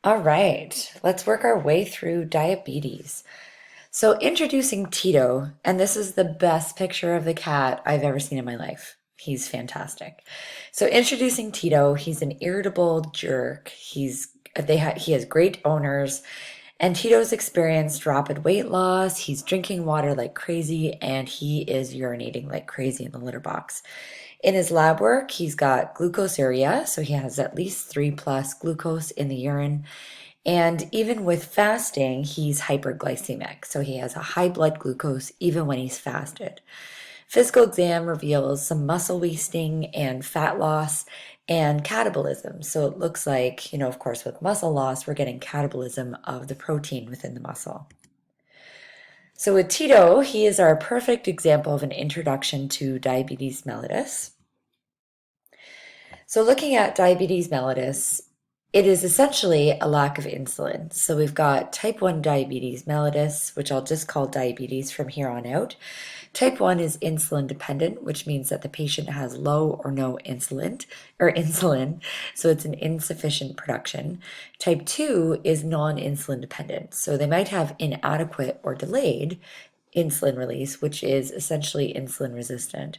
All right, let's work our way through diabetes. So, introducing Tito, and this is the best picture of the cat I've ever seen in my life. He's fantastic. So, introducing Tito, he's an irritable jerk. He has great owners, and Tito's experienced rapid weight loss. He's drinking water like crazy, and he is urinating like crazy in the litter box. In his lab work, he's got glucoseuria, so he has at least 3 plus glucose in the urine. And even with fasting, he's hyperglycemic, so he has a high blood glucose even when he's fasted. Physical exam reveals some muscle wasting and fat loss and catabolism. So it looks like, of course, with muscle loss, we're getting catabolism of the protein within the muscle. So with Tito, he is our perfect example of an introduction to diabetes mellitus. So looking at diabetes mellitus, it is essentially a lack of insulin. So we've got type 1 diabetes mellitus, which I'll just call diabetes from here on out. Type 1 is insulin dependent, which means that the patient has low or no insulin, so it's an insufficient production. Type 2 is non-insulin dependent, so they might have inadequate or delayed insulin release, which is essentially insulin resistant.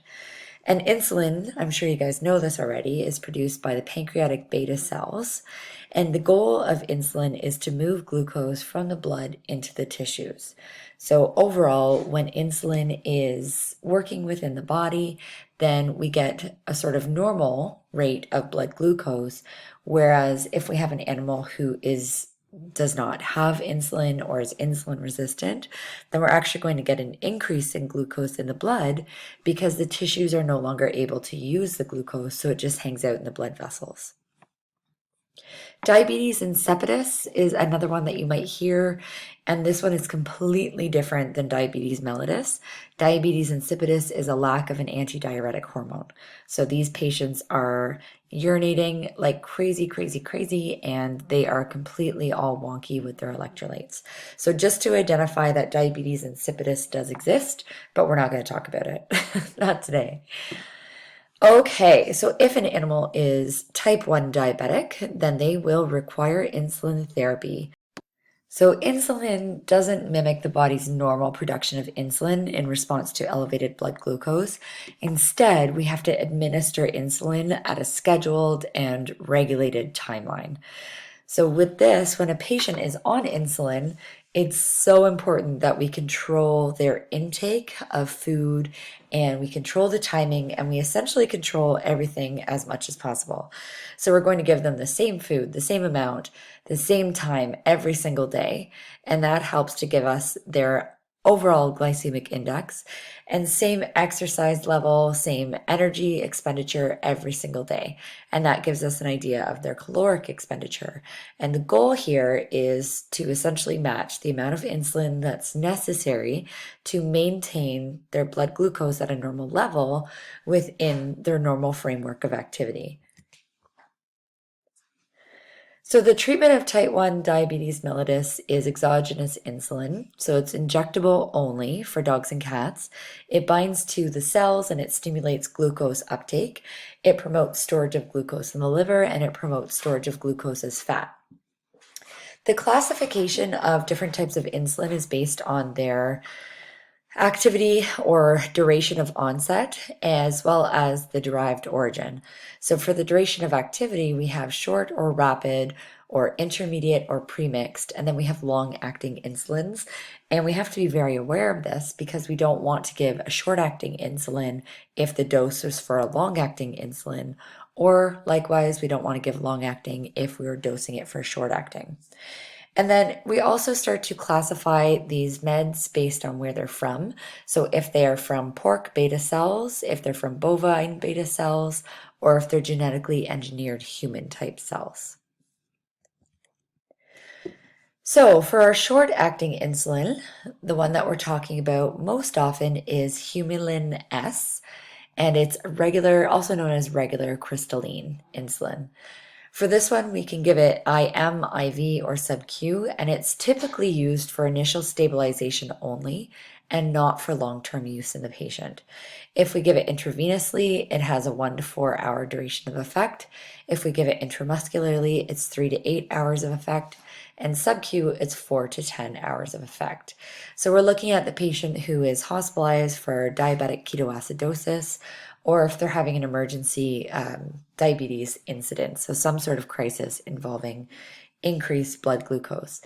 And insulin, I'm sure you guys know this already, is produced by the pancreatic beta cells. And the goal of insulin is to move glucose from the blood into the tissues. So overall, when insulin is working within the body, then we get a sort of normal rate of blood glucose. Whereas if we have an animal who does not have insulin or is insulin resistant, then we're actually going to get an increase in glucose in the blood because the tissues are no longer able to use the glucose, so it just hangs out in the blood vessels. Diabetes insipidus is another one that you might hear, and this one is completely different than diabetes mellitus. Diabetes insipidus is a lack of an antidiuretic hormone. So these patients are urinating like crazy, crazy, crazy, and they are completely all wonky with their electrolytes. So just to identify that diabetes insipidus does exist, but we're not going to talk about it. Not today. Okay, so if an animal is type 1 diabetic, then they will require insulin therapy. So insulin doesn't mimic the body's normal production of insulin in response to elevated blood glucose. Instead, we have to administer insulin at a scheduled and regulated timeline. So with this, when a patient is on insulin, it's so important that we control their intake of food and we control the timing and we essentially control everything as much as possible. So we're going to give them the same food, the same amount, the same time every single day. And that helps to give us their overall glycemic index and same exercise level, same energy expenditure every single day. And that gives us an idea of their caloric expenditure. And the goal here is to essentially match the amount of insulin that's necessary to maintain their blood glucose at a normal level within their normal framework of activity. So the treatment of type 1 diabetes mellitus is exogenous insulin. So it's injectable only for dogs and cats. It binds to the cells and it stimulates glucose uptake. It promotes storage of glucose in the liver and it promotes storage of glucose as fat. The classification of different types of insulin is based on their activity or duration of onset, as well as the derived origin. So for the duration of activity, we have short or rapid or intermediate or premixed, and then we have long-acting insulins. And we have to be very aware of this because we don't want to give a short-acting insulin if the dose is for a long-acting insulin, or likewise, we don't want to give long-acting if we were dosing it for short-acting. And then we also start to classify these meds based on where they're from. So if they are from pork beta cells, if they're from bovine beta cells, or if they're genetically engineered human type cells. So for our short-acting insulin, the one that we're talking about most often is Humulin S, and it's regular, also known as regular crystalline insulin. For this one, we can give it IM, IV, or sub-Q, and it's typically used for initial stabilization only and not for long-term use in the patient. If we give it intravenously, it has a 1 to 4 hour duration of effect. If we give it intramuscularly, it's 3 to 8 hours of effect, and sub-Q, it's 4 to 10 hours of effect. So we're looking at the patient who is hospitalized for diabetic ketoacidosis, or if they're having an emergency diabetes incident, so some sort of crisis involving increased blood glucose.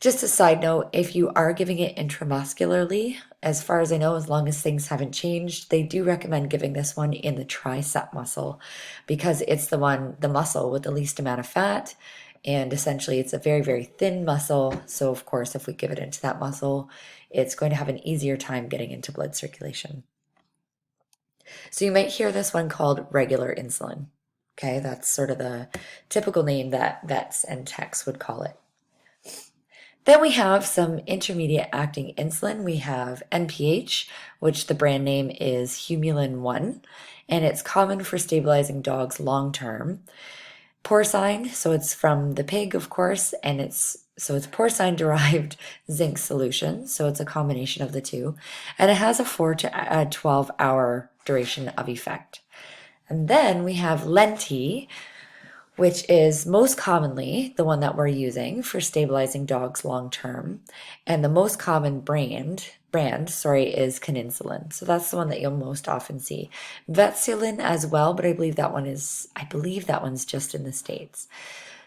Just a side note, if you are giving it intramuscularly, as far as I know, as long as things haven't changed, they do recommend giving this one in the tricep muscle because it's the muscle with the least amount of fat. And essentially, it's a very, very thin muscle. So, of course, if we give it into that muscle, it's going to have an easier time getting into blood circulation. So, you might hear this one called regular insulin. Okay, that's sort of the typical name that vets and techs would call it. Then we have some intermediate acting insulin. We have NPH, which the brand name is Humulin 1, and it's common for stabilizing dogs long term. Porcine, so it's from the pig, of course, and it's porcine derived zinc solution, so it's a combination of the two, and it has a 4 to 12 hour duration of effect. And then we have Lenti, which is most commonly the one that we're using for stabilizing dogs long term. And the most common brand, is Caninsulin. So that's the one that you'll most often see. Vetsulin as well, but I believe that one's just in the States.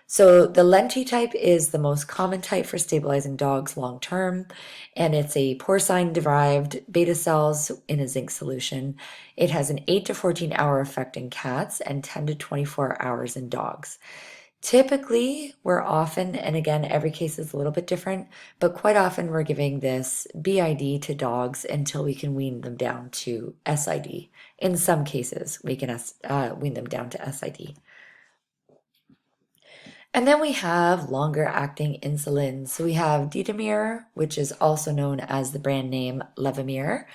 So the Lenti type is the most common type for stabilizing dogs long term, and it's a porcine-derived beta cells in a zinc solution. It has an 8 to 14 hour effect in cats and 10 to 24 hours in dogs. Typically, and again, every case is a little bit different, but quite often we're giving this BID to dogs until we can wean them down to SID. In some cases, we can wean them down to SID. And then we have longer acting insulin. So we have Detamir, which is also known as the brand name Levemir,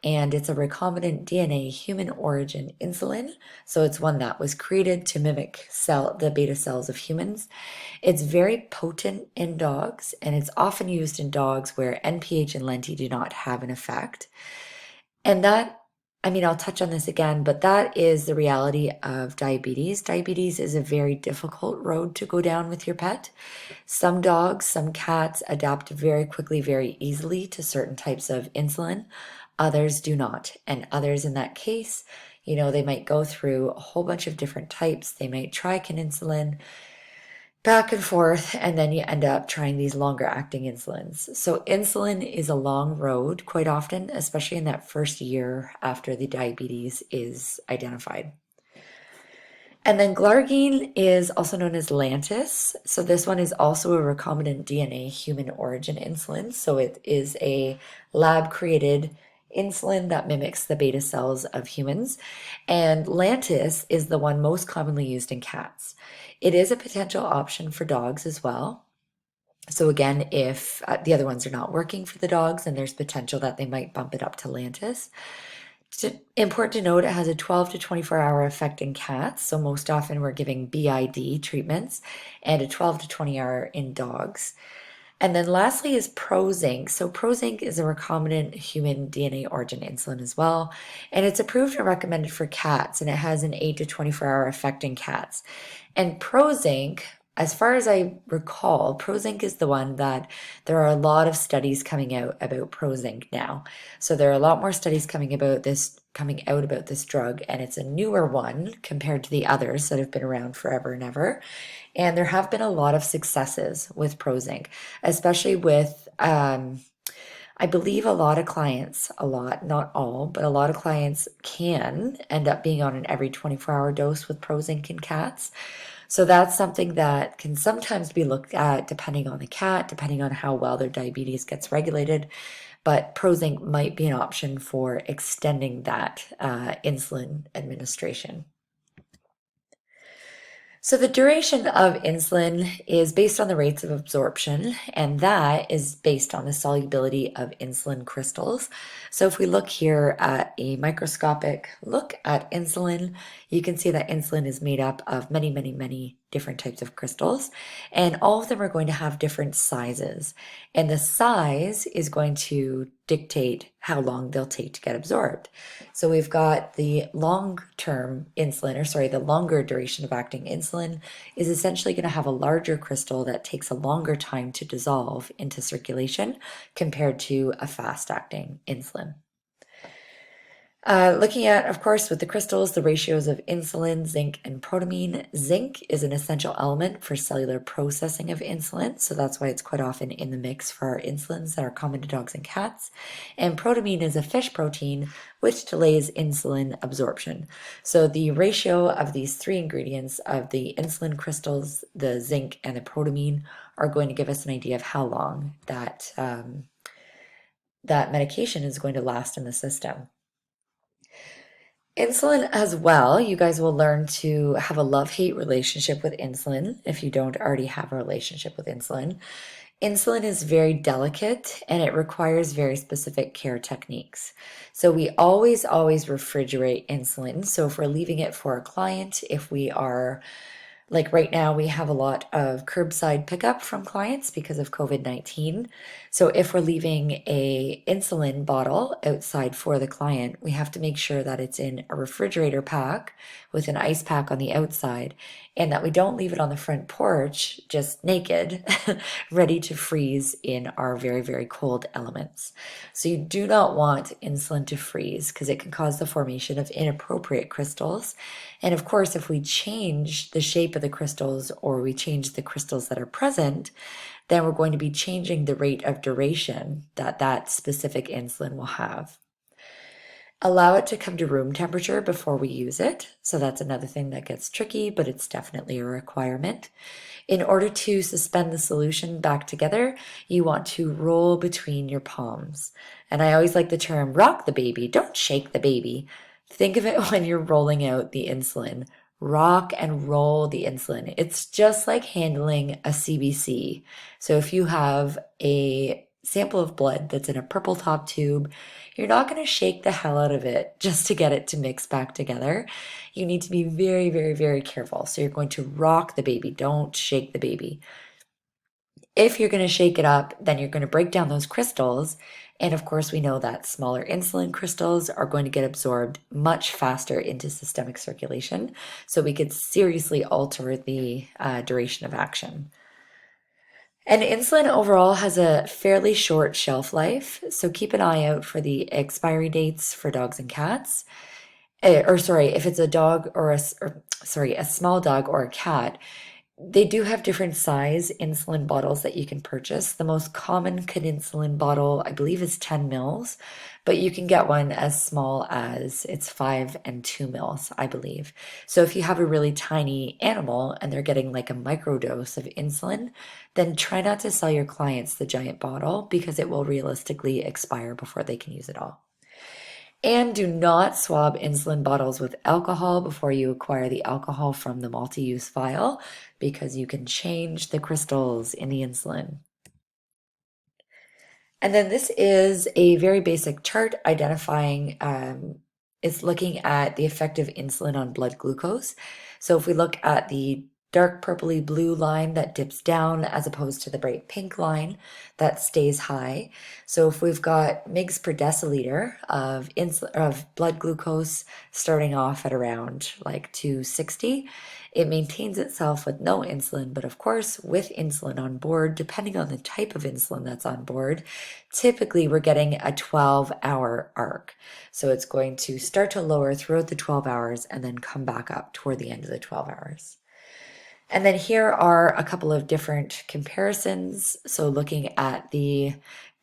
and it's a recombinant DNA human origin insulin. So it's one that was created to mimic the beta cells of humans. It's very potent in dogs, and it's often used in dogs where NPH and Lenti do not have an effect. And I'll touch on this again, but that is the reality of diabetes. Diabetes is a very difficult road to go down with your pet. Some dogs, some cats adapt very quickly, very easily to certain types of insulin. Others do not. And others in that case, they might go through a whole bunch of different types. They might try insulin, back and forth, and then you end up trying these longer acting insulins. So insulin is a long road quite often, especially in that first year after the diabetes is identified. And then glargine is also known as Lantus. So this one is also a recombinant DNA human origin insulin. So it is a lab created insulin that mimics the beta cells of humans. And Lantus is the one most commonly used in cats. It is a potential option for dogs as well. So again, if the other ones are not working for the dogs, then there's potential that they might bump it up to Lantus. Important to note, it has a 12 to 24 hour effect in cats. So most often we're giving BID treatments, and a 12 to 20 hour in dogs. And then lastly is Prozinc. So Prozinc is a recombinant human DNA origin insulin as well. And it's approved and recommended for cats, and it has an 8 to 24 hour effect in cats. And Prozinc, as far as I recall, Prozinc is the one that there are a lot of studies coming out about Prozinc now. So there are a lot more studies coming out about this drug, and it's a newer one compared to the others that have been around forever and ever. And there have been a lot of successes with Prozinc, especially with, I believe a lot of clients, not all, but a lot of clients can end up being on an every 24-hour dose with Prozinc in cats. So that's something that can sometimes be looked at depending on the cat, depending on how well their diabetes gets regulated. But Prozinc might be an option for extending that insulin administration. So the duration of insulin is based on the rates of absorption, and that is based on the solubility of insulin crystals. So if we look here at a microscopic look at insulin, you can see that insulin is made up of many, many, many different types of crystals, and all of them are going to have different sizes. And the size is going to dictate how long they'll take to get absorbed. So we've got the long-term insulin, or sorry, the longer duration of acting insulin is essentially going to have a larger crystal that takes a longer time to dissolve into circulation compared to a fast-acting insulin. Looking at, of course, with the crystals, the ratios of insulin, zinc, and protamine. Zinc is an essential element for cellular processing of insulin, so that's why it's quite often in the mix for our insulins that are common to dogs and cats. And protamine is a fish protein which delays insulin absorption. So the ratio of these three ingredients of the insulin crystals, the zinc, and the protamine are going to give us an idea of how long that medication is going to last in the system. Insulin as well, you guys will learn to have a love-hate relationship with insulin if you don't already have a relationship with insulin. Insulin is very delicate and it requires very specific care techniques. So we always refrigerate insulin. So if we're leaving it for a client, if we are like right now, we have a lot of curbside pickup from clients because of COVID-19. So if we're leaving a insulin bottle outside for the client, we have to make sure that it's in a refrigerator pack with an ice pack on the outside, and that we don't leave it on the front porch just naked, ready to freeze in our very, very cold elements. So you do not want insulin to freeze because it can cause the formation of inappropriate crystals. And of course, if we change the shape of the crystals or we change the crystals that are present, then we're going to be changing the rate of duration that that specific insulin will have. Allow it to come to room temperature before we use it. So that's another thing that gets tricky, but it's definitely a requirement. In order to suspend the solution back together, you want to roll between your palms. And I always like the term rock the baby, don't shake the baby. Think of it when you're rolling out the insulin. Rock and roll the insulin. It's just like handling a CBC. So if you have a sample of blood that's in a purple top tube, you're not going to shake the hell out of it just to get it to mix back together. You need to be very, very, very careful. So you're going to rock the baby, don't shake the baby. If you're going to shake it up, then you're going to break down those crystals. And of course, we know that smaller insulin crystals are going to get absorbed much faster into systemic circulation. So we could seriously alter the duration of action. And insulin overall has a fairly short shelf life, so keep an eye out for the expiry dates for dogs and cats. If it's a dog or a small dog or a cat, they do have different size insulin bottles that you can purchase. The most common insulin bottle, I believe, is 10 mils, but you can get one as small as it's 5 and 2 mils, I believe. So if you have a really tiny animal and they're getting like a microdose of insulin, then try not to sell your clients the giant bottle because it will realistically expire before they can use it all. And do not swab insulin bottles with alcohol before you acquire the alcohol from the multi-use vial because you can change the crystals in the insulin. And then this is a very basic chart identifying, it's looking at the effect of insulin on blood glucose. So if we look at the dark purpley blue line that dips down as opposed to the bright pink line that stays high. So if we've got mgs per deciliter of blood glucose starting off at around like 260, it maintains itself with no insulin, but of course with insulin on board, depending on the type of insulin that's on board, typically we're getting a 12-hour arc. So it's going to start to lower throughout the 12 hours and then come back up toward the end of the 12 hours. And then here are a couple of different comparisons. So looking at the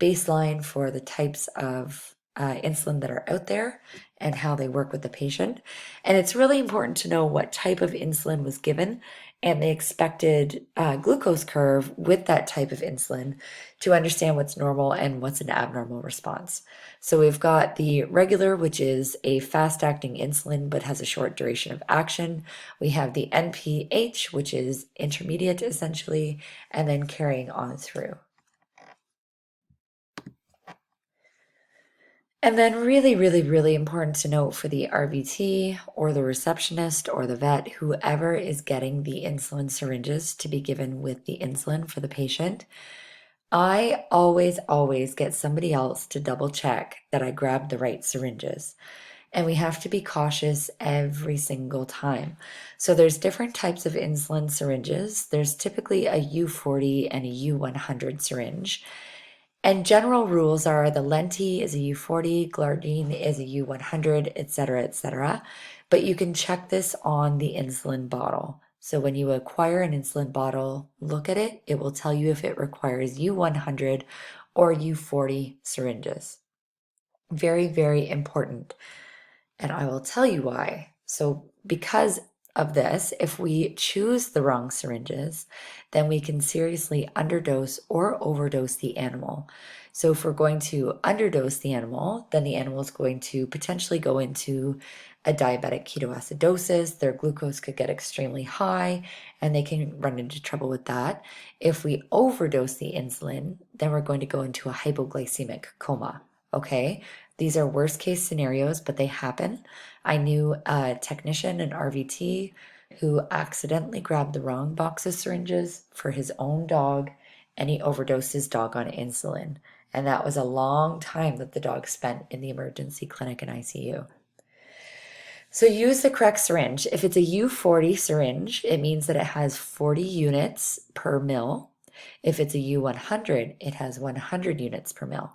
baseline for the types of insulin that are out there and how they work with the patient. And it's really important to know what type of insulin was given and the expected glucose curve with that type of insulin to understand what's normal and what's an abnormal response. So we've got the regular, which is a fast-acting insulin but has a short duration of action. We have the NPH, which is intermediate essentially, and then carrying on through. And then really, really, really important to note for the RVT or the receptionist or the vet, whoever is getting the insulin syringes to be given with the insulin for the patient, I always, always get somebody else to double check that I grabbed the right syringes. And we have to be cautious every single time. So there's different types of insulin syringes. There's typically a U40 and a U100 syringe. And general rules are the Lenti is a U40, Glardine is a U100, etc., etc. But you can check this on the insulin bottle. So when you acquire an insulin bottle, look at it. It will tell you if it requires U100 or U40 syringes. Very, very important. And I will tell you why. So because of this, if we choose the wrong syringes, then we can seriously underdose or overdose the animal. So if we're going to underdose the animal, then the animal is going to potentially go into a diabetic ketoacidosis. Their glucose could get extremely high and they can run into trouble with that. If we overdose the insulin, then we're going to go into a hypoglycemic coma. Okay, these are worst case scenarios, but they happen. I knew a technician, an RVT, who accidentally grabbed the wrong box of syringes for his own dog, and he overdosed his dog on insulin. And that was a long time that the dog spent in the emergency clinic and ICU. So use the correct syringe. If it's a U40 syringe, it means that it has 40 units per mil. If it's a U100, it has 100 units per mil.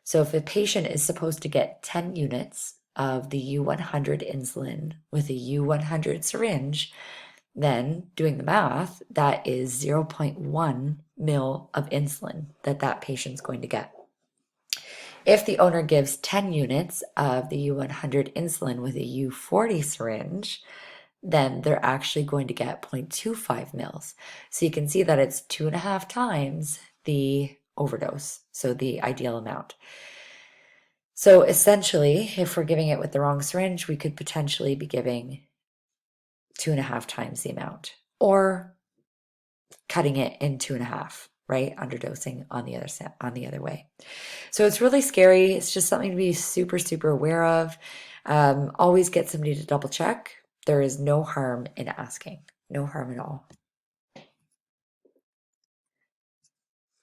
So if a patient is supposed to get 10 units of the U100 insulin with a U100 syringe, then doing the math, that is 0.1 mil of insulin that patient's going to get. If the owner gives 10 units of the U100 insulin with a U40 syringe, then they're actually going to get 0.25 mils. So you can see that it's 2.5 times the overdose, so the ideal amount. So essentially, if we're giving it with the wrong syringe, we could potentially be giving 2.5 times the amount, or cutting it in 2.5, right? Underdosing on the other way. So it's really scary. It's just something to be super, super aware of. Always get somebody to double check. There is no harm in asking. No harm at all.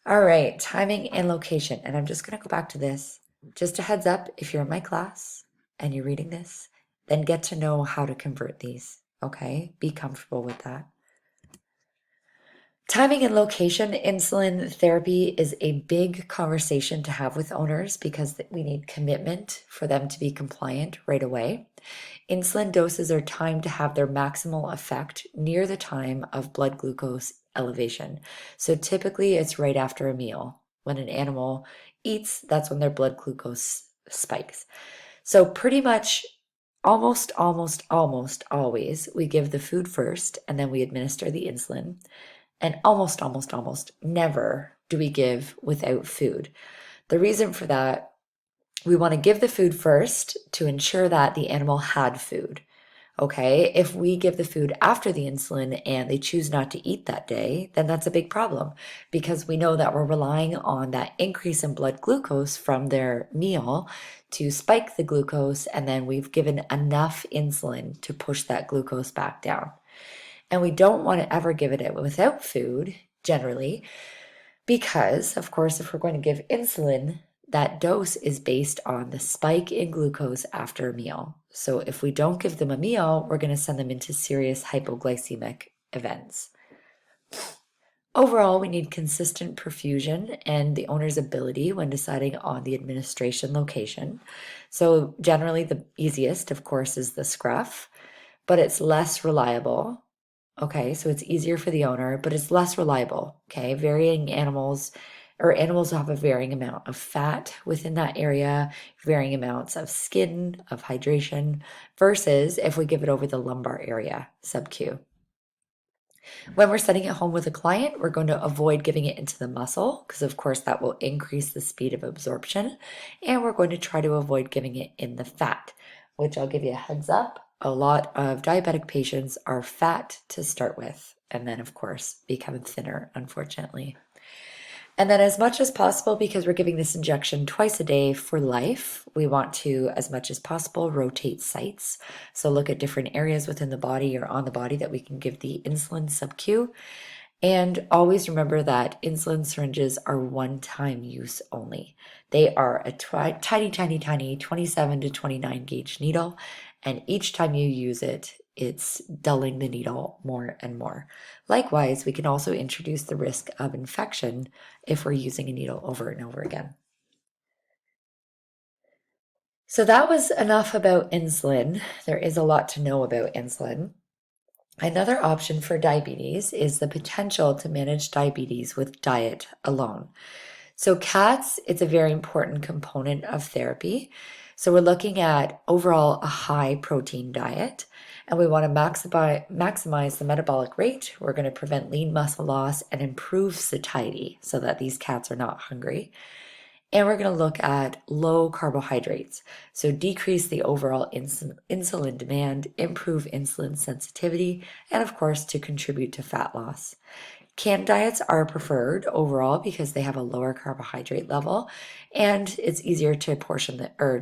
All right, timing and location. And I'm just going to go back to this. Just a heads up, if you're in my class and you're reading this, then get to know how to convert these, okay? Be comfortable with that. Timing and location, insulin therapy is a big conversation to have with owners because we need commitment for them to be compliant right away. Insulin doses are timed to have their maximal effect near the time of blood glucose elevation. So typically it's right after a meal. When an animal eats, that's when their blood glucose spikes. So pretty much almost always we give the food first and then we administer the insulin. And almost never do we give without food. The reason for that, we want to give the food first to ensure that the animal had food. Okay, if we give the food after the insulin and they choose not to eat that day, then that's a big problem because we know that we're relying on that increase in blood glucose from their meal to spike the glucose, and then we've given enough insulin to push that glucose back down. And we don't want to ever give it without food, generally, because, of course, if we're going to give insulin, that dose is based on the spike in glucose after a meal. So if we don't give them a meal, we're going to send them into serious hypoglycemic events. Overall, we need consistent perfusion and the owner's ability when deciding on the administration location. So generally the easiest, of course, is the scruff, but it's less reliable. Okay, so it's easier for the owner, but it's less reliable. Okay, varying animals or animals will have a varying amount of fat within that area, varying amounts of skin, of hydration, versus if we give it over the lumbar area, sub-Q. When we're sending it home with a client, we're going to avoid giving it into the muscle because, of course, that will increase the speed of absorption. And we're going to try to avoid giving it in the fat, which I'll give you a heads up. A lot of diabetic patients are fat to start with, and then, of course, become thinner, unfortunately. And then as much as possible, because we're giving this injection twice a day for life, we want to, as much as possible, rotate sites. So look at different areas within the body or on the body that we can give the insulin sub-Q. And always remember that insulin syringes are one-time use only. They are a tiny, tiny, tiny 27 to 29 gauge needle. And each time you use it, it's dulling the needle more and more. Likewise, we can also introduce the risk of infection if we're using a needle over and over again. So that was enough about insulin. There is a lot to know about insulin. Another option for diabetes is the potential to manage diabetes with diet alone. So cats, it's a very important component of therapy. So we're looking at overall a high protein diet, and we want to maximize the metabolic rate. We're going to prevent lean muscle loss and improve satiety so that these cats are not hungry. And we're going to look at low carbohydrates. So decrease the overall insulin demand, improve insulin sensitivity, and of course to contribute to fat loss. Canned diets are preferred overall because they have a lower carbohydrate level and it's easier to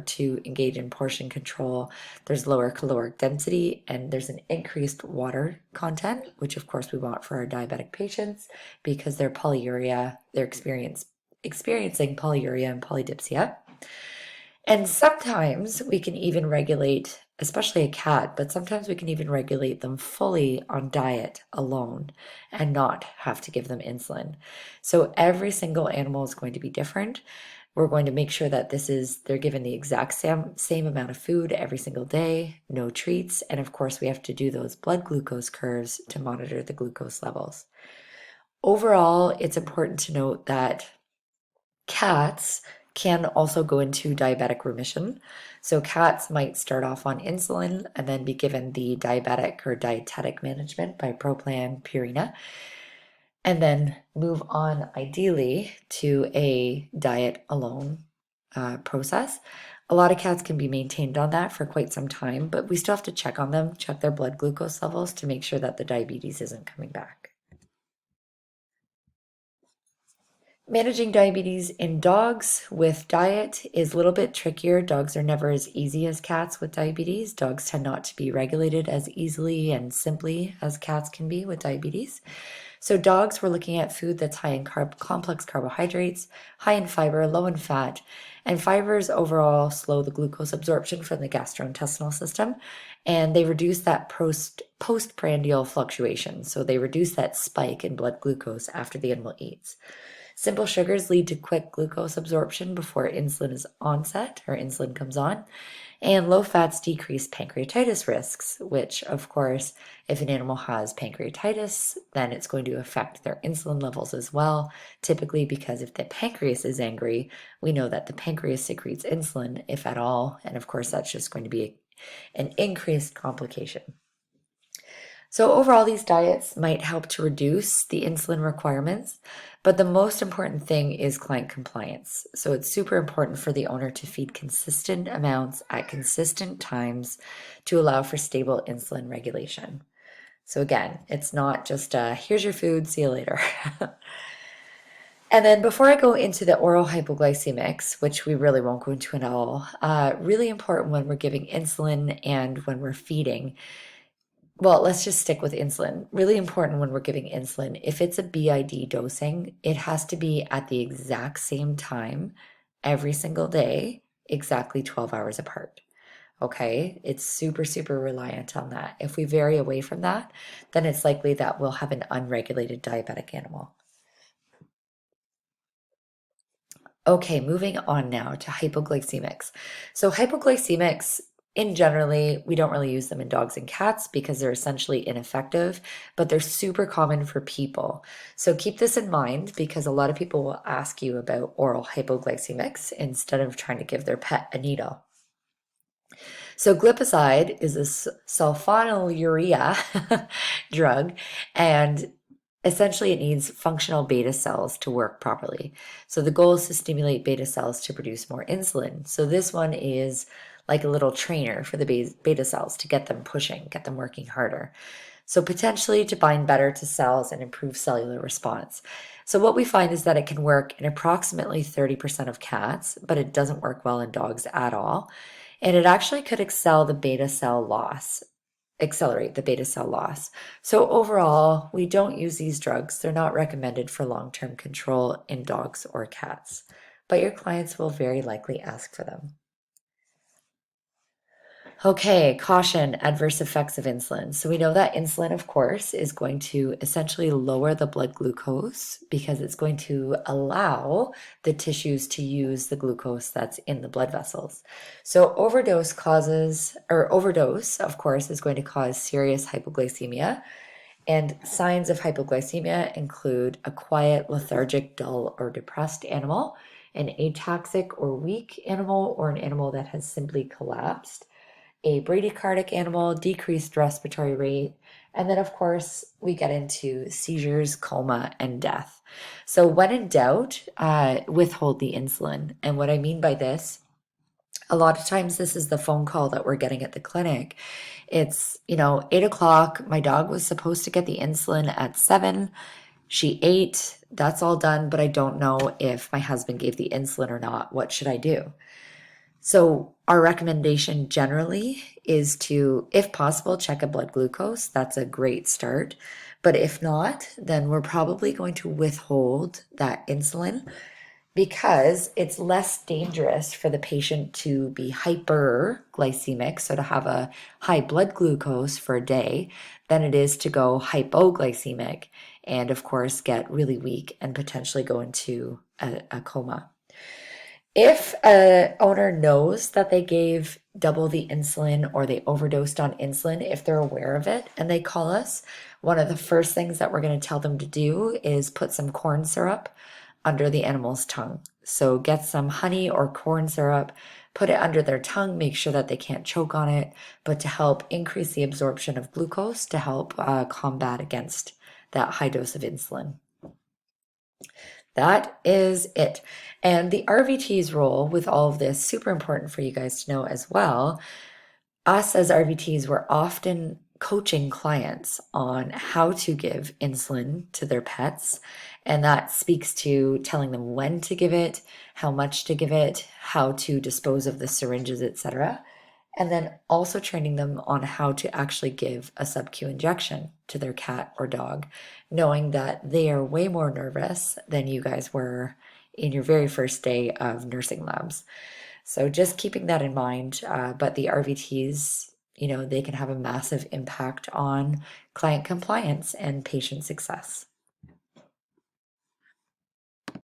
to engage in portion control. There's lower caloric density and there's an increased water content, which of course we want for our diabetic patients because they're experiencing polyuria and polydipsia. And sometimes we can even regulate, especially a cat, but sometimes we can even regulate them fully on diet alone and not have to give them insulin. So every single animal is going to be different. We're going to make sure that they're given the exact same amount of food every single day, no treats. And of course, we have to do those blood glucose curves to monitor the glucose levels. Overall, it's important to note that cats can also go into diabetic remission. So cats might start off on insulin and then be given the diabetic or dietetic management by Proplan, Purina, and then move on ideally to a diet alone process. A lot of cats can be maintained on that for quite some time, but we still have to check on them, check their blood glucose levels to make sure that the diabetes isn't coming back. Managing diabetes in dogs with diet is a little bit trickier. Dogs are never as easy as cats with diabetes. Dogs tend not to be regulated as easily and simply as cats can be with diabetes. So dogs, we're looking at food that's high in complex carbohydrates, high in fiber, low in fat, and fibers overall slow the glucose absorption from the gastrointestinal system, and they reduce that postprandial fluctuation. So they reduce that spike in blood glucose after the animal eats. Simple sugars lead to quick glucose absorption before insulin is onset or insulin comes on. And low fats decrease pancreatitis risks, which, of course, if an animal has pancreatitis, then it's going to affect their insulin levels as well. Typically, because if the pancreas is angry, we know that the pancreas secretes insulin, if at all. And of course, that's just going to be an increased complication. So overall, these diets might help to reduce the insulin requirements, but the most important thing is client compliance. So it's super important for the owner to feed consistent amounts at consistent times to allow for stable insulin regulation. So again, it's not just here's your food, see you later. And then before I go into the oral hypoglycemics, which we really won't go into at all, really important when we're giving insulin and when we're feeding. Well, let's just stick with insulin. Really important when we're giving insulin. If it's a BID dosing, it has to be at the exact same time every single day, exactly 12 hours apart. Okay, it's super, super reliant on that. If we vary away from that, then it's likely that we'll have an unregulated diabetic animal. Okay, moving on now to hypoglycemics. So hypoglycemics, in generally, we don't really use them in dogs and cats because they're essentially ineffective, but they're super common for people. So keep this in mind because a lot of people will ask you about oral hypoglycemics instead of trying to give their pet a needle. So glipizide is a sulfonylurea drug, and essentially it needs functional beta cells to work properly. So the goal is to stimulate beta cells to produce more insulin. So this one is like a little trainer for the beta cells to get them pushing, get them working harder. So potentially to bind better to cells and improve cellular response. So what we find is that it can work in approximately 30% of cats, but it doesn't work well in dogs at all. And it actually could accelerate the beta cell loss. So overall, we don't use these drugs. They're not recommended for long-term control in dogs or cats, but your clients will very likely ask for them. Okay, caution, adverse effects of insulin. So we know that insulin, of course, is going to essentially lower the blood glucose because it's going to allow the tissues to use the glucose that's in the blood vessels. So overdose, of course, is going to cause serious hypoglycemia. And signs of hypoglycemia include a quiet, lethargic, dull, or depressed animal, an ataxic or weak animal, or an animal that has simply collapsed, a bradycardic animal, decreased respiratory rate, and then of course we get into seizures, coma, and death. So when in doubt, withhold the insulin. And what I mean by this, a lot of times this is the phone call that we're getting at the clinic. It's, 8 o'clock. My dog was supposed to get the insulin at 7. She ate. That's all done, but I don't know if my husband gave the insulin or not. What should I do? So our recommendation generally is to, if possible, check a blood glucose. That's a great start. But if not, then we're probably going to withhold that insulin because it's less dangerous for the patient to be hyperglycemic, so to have a high blood glucose for a day, than it is to go hypoglycemic and, of course, get really weak and potentially go into a coma. If a owner knows that they gave double the insulin or they overdosed on insulin, if they're aware of it and they call us, one of the first things that we're going to tell them to do is put some corn syrup under the animal's tongue. So get some honey or corn syrup, put it under their tongue, make sure that they can't choke on it, but to help increase the absorption of glucose to help combat against that high dose of insulin. That is it. And the RVT's role with all of this, super important for you guys to know as well. Us as RVTs, we're often coaching clients on how to give insulin to their pets. And that speaks to telling them when to give it, how much to give it, how to dispose of the syringes, etc. And then also training them on how to actually give a sub-Q injection to their cat or dog, knowing that they are way more nervous than you guys were in your very first day of nursing labs. So just keeping that in mind, but the RVTs, they can have a massive impact on client compliance and patient success.